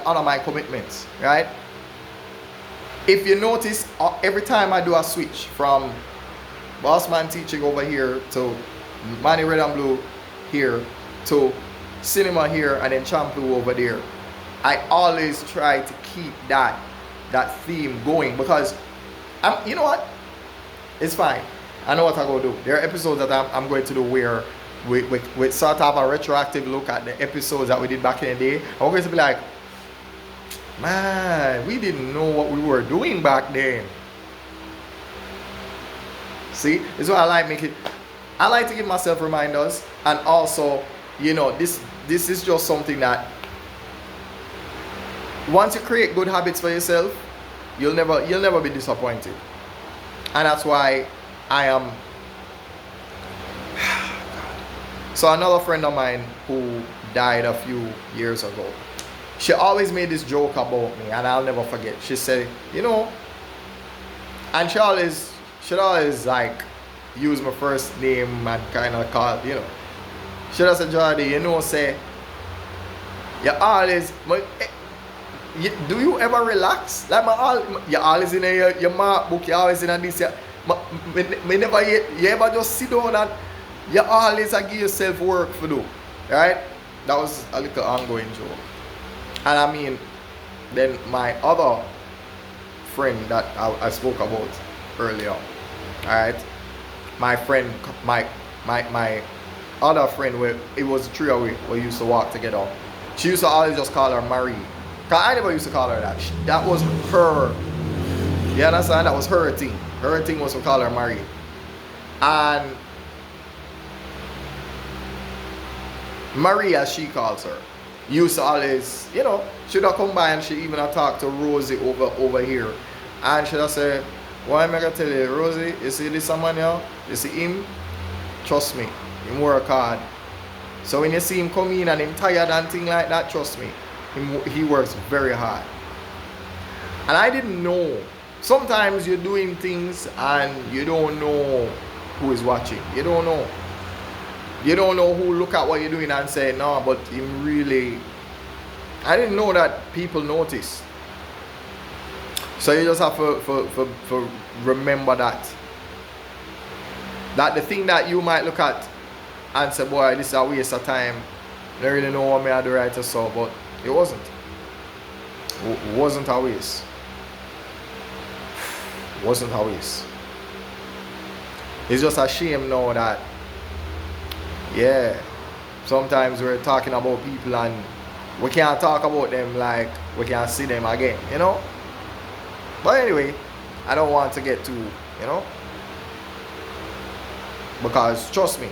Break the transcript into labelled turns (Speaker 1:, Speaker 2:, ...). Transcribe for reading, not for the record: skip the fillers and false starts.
Speaker 1: honor my commitments, right? If you notice, every time I do a switch from Bossman teaching over here to Manny Red and Blue here to cinema here and then Champloo over there, I always try to keep that theme going because you know what? It's fine. I know what I'm going to do. There are episodes that I'm going to do where we sort of a retroactive look at the episodes that we did back in the day. I'm going to be like, man, we didn't know what we were doing back then. See, this is what I like I like to give myself reminders, and also, you know, this is just something that once you create good habits for yourself, you'll never be disappointed. And that's why I am. So another friend of mine who died a few years ago, she always made this joke about me, and I'll never forget. She said, you know, and she'd always like use my first name and kind of call, you know. She just said, Jordy, you know, say, you always, do you ever relax? Like you always in your mark book, you always in this. Me never you ever just sit down and you always give yourself work to do, right? That was a little ongoing joke. And I mean, then my other friend that I spoke about earlier, alright, my friend, my other friend, it was a trio we used to walk together. She used to always just call her Marie. Cause I never used to call her that. That was her. You understand? That was her thing. Her thing was to call her Marie. And Marie, as she calls her, used to always, you know, she'd have come by and she even have talked to Rosie over here. And she'd have say, why am I gonna tell you, Rosie, you see this man here? You see him? Trust me, him work hard. So when you see him come in and him tired and thing like that, trust me, he works very hard. And I didn't know. Sometimes you're doing things and you don't know who is watching. You don't know. You don't know who look at what you're doing and say, no, but him really. I didn't know that people notice. So you just have to remember that. That the thing that you might look at and say, boy, this is a waste of time. I don't really know what I do right or so, but it wasn't. It wasn't a waste. It wasn't a waste. It's just a shame now that, yeah, sometimes we're talking about people and we can't talk about them like we can't see them again, you know? But anyway, I don't want to get too, you know? Because trust me,